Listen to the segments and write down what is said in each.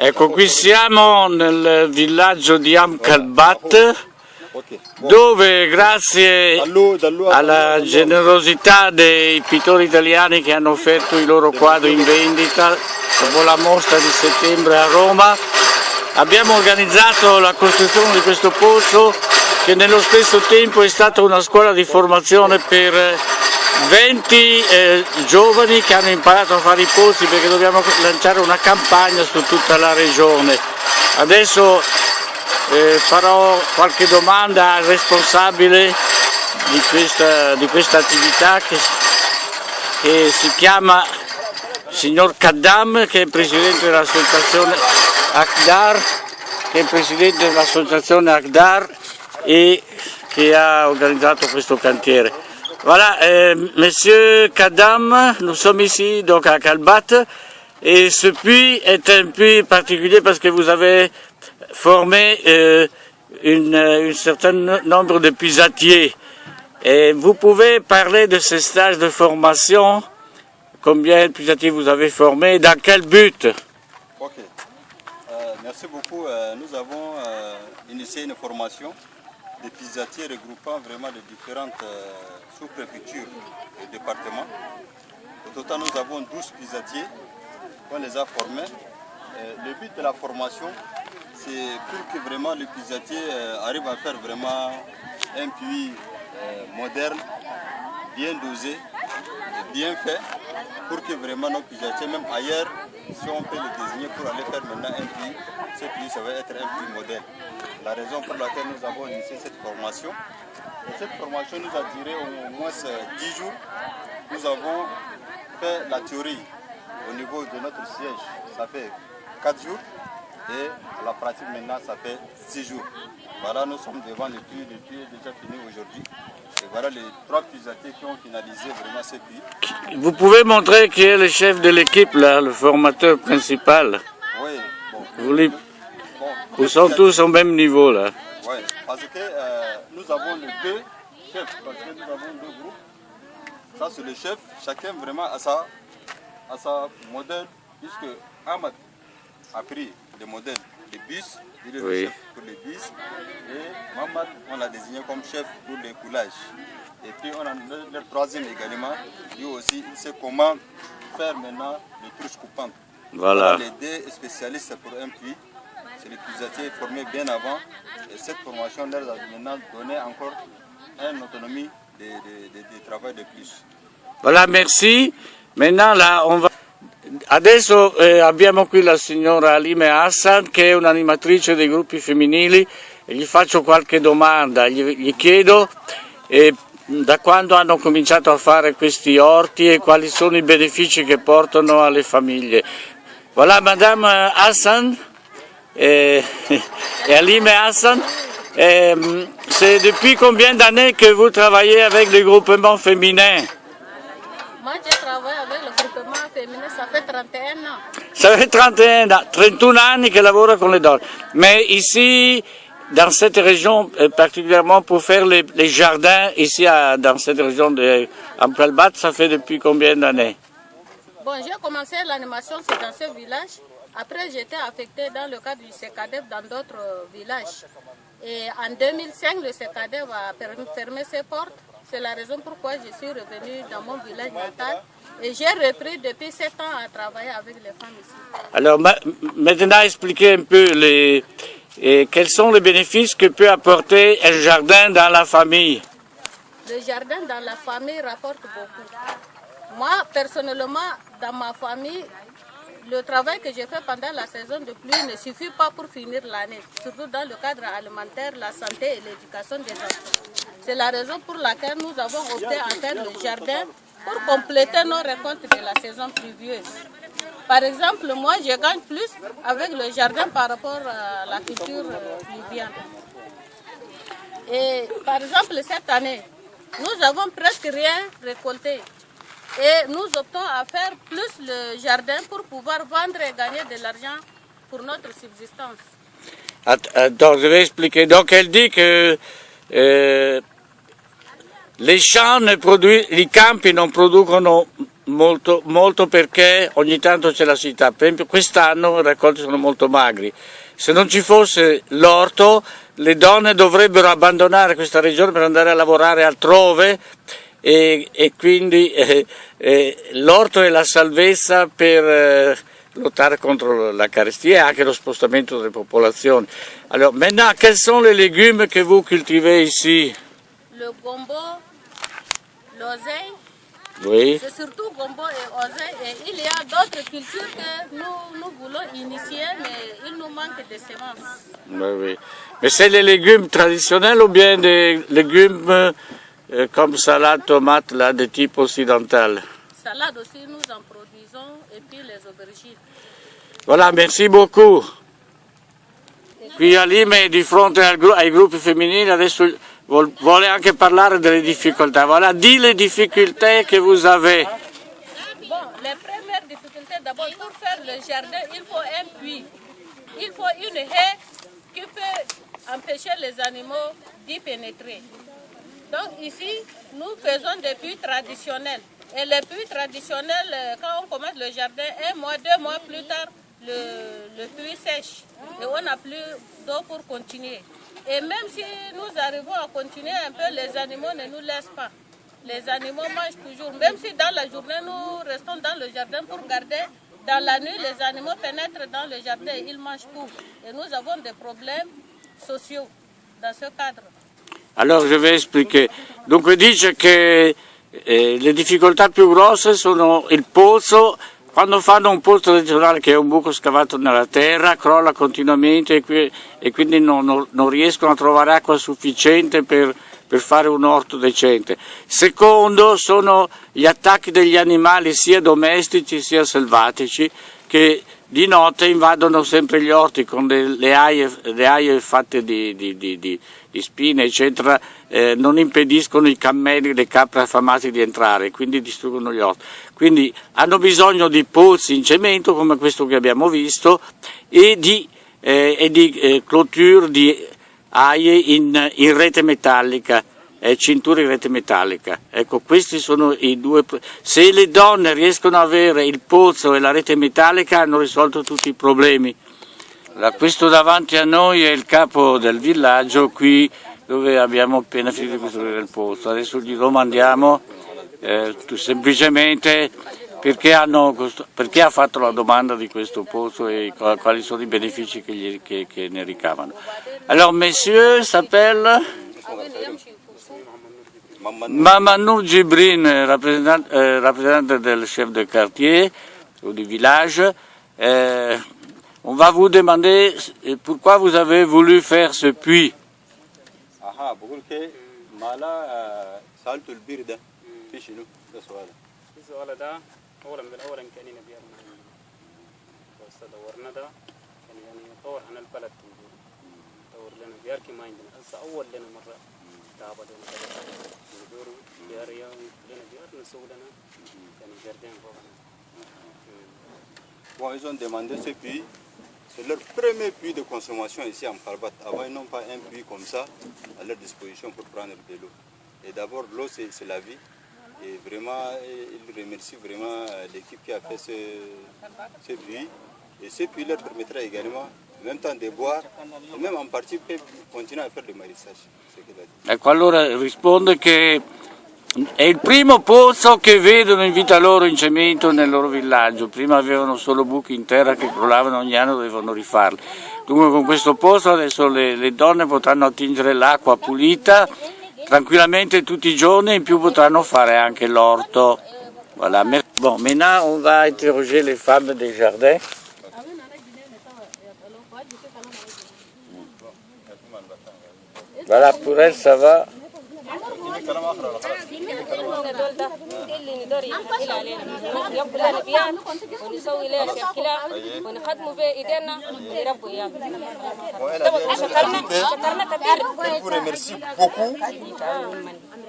Ecco, qui siamo nel villaggio di Amkalbat, dove grazie alla generosità dei pittori italiani che hanno offerto i loro quadri in vendita dopo la mostra di settembre a Roma, abbiamo organizzato la costruzione di questo pozzo che nello stesso tempo è stata una scuola di formazione per 20 giovani che hanno imparato a fare i pozzi, perché dobbiamo lanciare una campagna su tutta la regione. Adesso farò qualche domanda al responsabile di questa attività che si chiama signor Kaddam, che è presidente dell'associazione Akdar, e che ha organizzato questo cantiere. Voilà, Monsieur Kaddam, nous sommes ici donc à Kalbat, et ce puits est un puits particulier parce que vous avez formé un certain nombre de puisatiers. Et vous pouvez parler de ces stages de formation, combien de puisatiers vous avez formés, dans quel but? Ok, merci beaucoup. Nous avons initié une formation des puisatiers regroupant vraiment de différentes sous-préfectures et départements. Au total, nous avons 12 puisatiers qu'on les a formés. Le but de la formation, c'est pour que vraiment les puisatiers arrivent à faire vraiment un puits moderne, bien dosé, et bien fait, pour que vraiment nos puisatiers, même ailleurs, si on peut les désigner pour aller faire maintenant un puits, ce puits, ça va être un puits modèle. La raison pour laquelle nous avons initié cette formation, et cette formation nous a duré au moins 10 jours. Nous avons fait la théorie au niveau de notre siège, ça fait 4 jours, et à la pratique maintenant ça fait 6 jours. Voilà, nous sommes devant le puits est déjà fini aujourd'hui. Et voilà les 3 puisatiers qui ont finalisé vraiment ce puits. Vous pouvez montrer qui est le chef de l'équipe là, le formateur principal? Oui, bon. Ils sont tous au même niveau là. Oui, parce que nous avons les 2 chefs, parce que nous avons 2 groupes. Ça c'est le chef, chacun vraiment a sa modèle, puisque Ahmad a pris le modèle des bus, il est le chef pour les bus, et Mohamed on l'a désigné comme chef pour les coulages. Et puis on a le troisième également, lui aussi il sait comment faire maintenant les truches coupantes. Voilà. Les 2 spécialistes pour un puits, c'est les puisatiers formés bien avant, et cette formation leur a maintenant donné encore une autonomie de travail de plus. Voilà, merci. Maintenant là, on va... Adesso abbiamo qui la signora Alime Hassan, che è un'animatrice dei gruppi femminili, e gli faccio qualche domanda, gli chiedo da quando hanno cominciato a fare questi orti e quali sono i benefici che portano alle famiglie. Voilà, Madame Hassan, et Alime Hassan, c'est depuis combien d'années que vous travaillez avec les groupements féminins? Moi, je travaille avec le groupement féminin, ça fait 31 ans. Ça fait 31 anni che lavora con le donne. Mais ici, dans cette région, particulièrement pour faire les jardins, ici dans cette région de Amkalbat, ça fait depuis combien d'années? Bon, j'ai commencé l'animation dans ce village. Après, j'étais affectée dans le cadre du CECADEF dans d'autres villages. Et en 2005, le CECADEF a fermé ses portes. C'est la raison pourquoi je suis revenue dans mon village natal et j'ai repris depuis 7 ans à travailler avec les femmes ici. Alors maintenant expliquez un peu quels sont les bénéfices que peut apporter un jardin dans la famille. Le jardin dans la famille rapporte beaucoup. Moi, personnellement, dans ma famille, le travail que j'ai fait pendant la saison de pluie ne suffit pas pour finir l'année, surtout dans le cadre alimentaire, la santé et l'éducation des enfants. C'est la raison pour laquelle nous avons opté à faire le jardin pour compléter nos récoltes de la saison pluvieuse. Par exemple, moi je gagne plus avec le jardin par rapport à la culture pluviale. Et par exemple, cette année, nous avons presque rien récolté. Et nous optons à faire plus le jardin pour pouvoir vendre et gagner de l'argent pour notre subsistance. Attends, je vais expliquer. Donc elle dit que les campi non producono molto perché ogni tanto c'è la siccità. Per esempio quest'anno i raccolti sono molto magri. Se non ci fosse l'orto, le donne dovrebbero abbandonare questa regione per andare a lavorare altrove e quindi l'orto è la salvezza per lottare contre la carestia et anche lo spostamento delle popolazioni. Alors maintenant, quels sont les légumes que vous cultivez ici? Le gombo, l'oseille, Oui. c'est surtout gombo et oseille. Et il y a d'autres cultures que nous voulons initier, mais il nous manque de semences. Oui, oui. Mais c'est les légumes traditionnels ou bien des légumes comme salade, tomate, là, de type occidental? Salade aussi, nous en produisons, et puis les aubergines. Voilà, merci beaucoup. Qui a Lime di fronte ai gruppi femminili, adesso vuole anche parlare delle difficoltà. Voilà, dis les difficultés que vous avez. Bon, les premières difficultés, d'abord, pour faire le jardin, il faut un puits. Il faut une haie qui peut empêcher les animaux d'y pénétrer. Donc ici, nous faisons des puits traditionnels. Et les puits traditionnels, quand on commence le jardin, 1 mois, 2 mois plus tard, le puits sèche. Et on n'a plus d'eau pour continuer. Et même si nous arrivons à continuer un peu, les animaux ne nous laissent pas. Les animaux mangent toujours. Même si dans la journée, nous restons dans le jardin pour garder, dans la nuit, les animaux pénètrent dans le jardin et ils mangent tout. Et nous avons des problèmes sociaux dans ce cadre. Alors je vais expliquer. Dunque dice che le difficoltà più grosse sono il pozzo. Quando fanno un pozzo tradizionale che è un buco scavato nella terra, crolla continuamente e quindi non riescono a trovare acqua sufficiente per fare un orto decente. Secondo sono gli attacchi degli animali sia domestici sia selvatici che di notte invadono sempre gli orti con le aie fatte di spine eccetera, non impediscono i cammelli, le capre affamate di entrare, quindi distruggono gli orti. Quindi hanno bisogno di pozzi in cemento come questo che abbiamo visto e di clôture di aie in rete metallica, cinture in rete metallica. Ecco, questi sono i due. Se le donne riescono ad avere il pozzo e la rete metallica hanno risolto tutti i problemi. Questo davanti a noi è il capo del villaggio qui dove abbiamo appena finito di costruire il pozzo. Adesso gli domandiamo semplicemente perché ha fatto la domanda di questo pozzo e quali sono i benefici che ne ricavano. Alors, monsieur s'appelle Mamanou Djibrin, rappresentante del chef de quartier ou du village. On va vous demander pourquoi vous avez voulu faire ce puits. Aha, بقول كي مالا سالت البير ده في شنو؟ ده سؤال. السؤال ده أولا بالأولا كان نبيار بس دورنا ده كان يعني يطور عن البلد دور لنا بيار كي ما عندنا هسه أول لنا مرة تعبوا لنا ندور بيار يوم لنا بيار نسوي لنا كان جاردين فوقنا. Bon, ils ont demandé ce puits. C'est leur premier puits de consommation ici en Kalbat. Avant, ils n'ont pas un puits comme ça à leur disposition pour prendre de l'eau. Et d'abord, l'eau, c'est la vie. Et vraiment, ils remercient vraiment l'équipe qui a fait ce puits. Et ce puits leur permettra également, en même temps, de boire, et même en partie, peuvent continuer à faire du maraîchage. Ecco, allora risponde che è il primo pozzo che vedono in vita loro in cemento nel loro villaggio. Prima avevano solo buchi in terra che crollavano ogni anno, dovevano rifarli. Dunque con questo pozzo adesso le donne potranno attingere l'acqua pulita tranquillamente tutti i giorni e in più potranno fare anche l'orto. Voilà. Bon, maintenant on va interroger les femmes des jardins. Voilà, pour elles ça va. اللي ندور يحكي علينا يربوا لنا بيان ونسوي لها شكلها ونخدموا بها ايدينا يربوا ايانا. شكرنا كثير. Je vous remercie beaucoup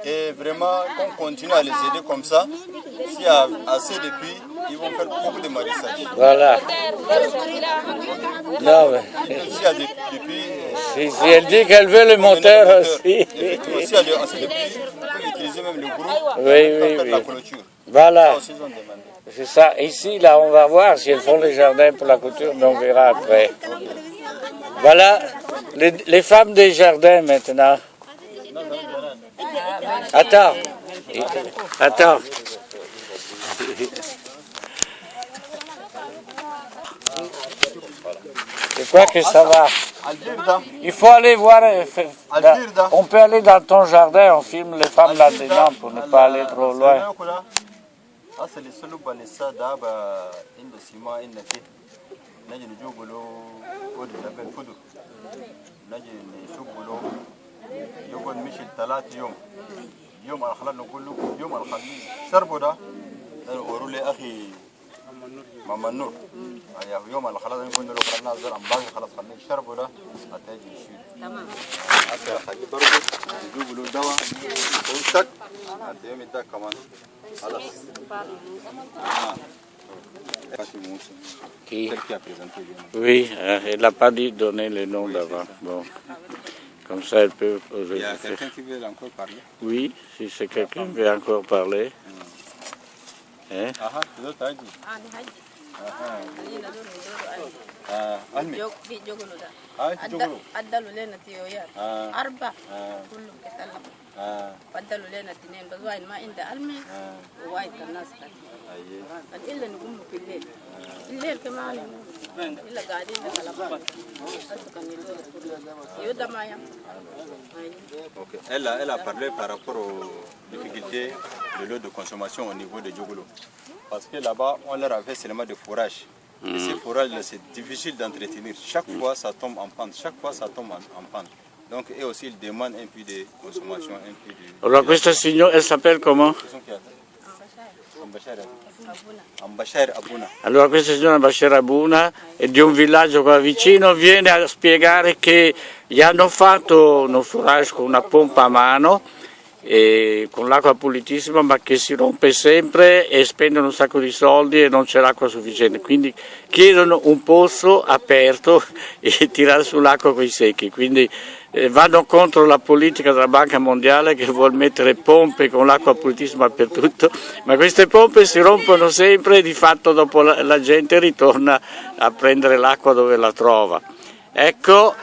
et vraiment qu'on continue à les aider comme ça. S'il y a assez de puits, ils vont faire beaucoup de maraîchage. Voilà. Non, mais... S'il y a des puits, si elle dit qu'elle veut le moteur aussi. s'il y a assez de puits, on peut utiliser même le groupe pour faire la clôture. Voilà, aussi, ils ont demandé. c'est ça. Ici, là, on va voir si elles font les jardins pour la couture, mais on verra après. Voilà les femmes des jardins maintenant. Attends. Attends. Je crois que ça va. Il faut aller voir. On peut aller dans ton jardin, on filme les femmes là-dedans pour ne pas aller trop loin. ماما النور يوم خلاص نقول له خلنا زرع باقي خلاص خليه يشربوا ده هتجي يشيل تمام هسه حاجه برضه يجيبوا له دواء وشك انت يوم ده كمان خلاص Qui? Oui, elle n'a pas dit donner le nom d'avant. Bon, comme ça elle peut poser. Il y a quelqu'un qui veut encore parler? Oui, si c'est quelqu'un qui veut encore parler. Hein? Aha, l'autre a dit. Almi. عدلوا لنا تيويات أربعة كلهم كتلم بدلوا لنا اثنين بس واحد ما عنده علمي وواحد الناس إلا نقوم في الليل الليل كمان إلا قاعدين نتلفون يودا ما يم. Elle a parlé par rapport aux difficultés de l'eau de consommation au niveau de Djogolo. Parce que là-bas, on leur avait seulement des fourrages. Et ces fourrages-là, c'est difficile d'entretenir. Chaque fois, ça tombe en panne. Chaque fois, ça tombe en panne. Donc, eux aussi, ils demandent un peu de consommation, un peu de... Alors, questa signora, elle s'appelle comment? Ambasciare Abuna. Allora, questa signora Ambasciare Abuna è di un villaggio qua vicino, viene a spiegare che gli hanno fatto un forage con una pompa a mano e con l'acqua pulitissima, ma che si rompe sempre e spendono un sacco di soldi e non c'è l'acqua sufficiente, quindi chiedono un pozzo aperto e tirare sull'acqua coi secchi, quindi vanno contro la politica della Banca Mondiale che vuole mettere pompe con l'acqua pulitissima dappertutto, ma queste pompe si rompono sempre e di fatto dopo la gente ritorna a prendere l'acqua dove la trova. Ecco.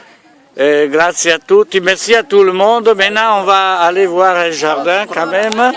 Grazie à tous, merci à tout le monde. Maintenant, on va aller voir un jardin quand même.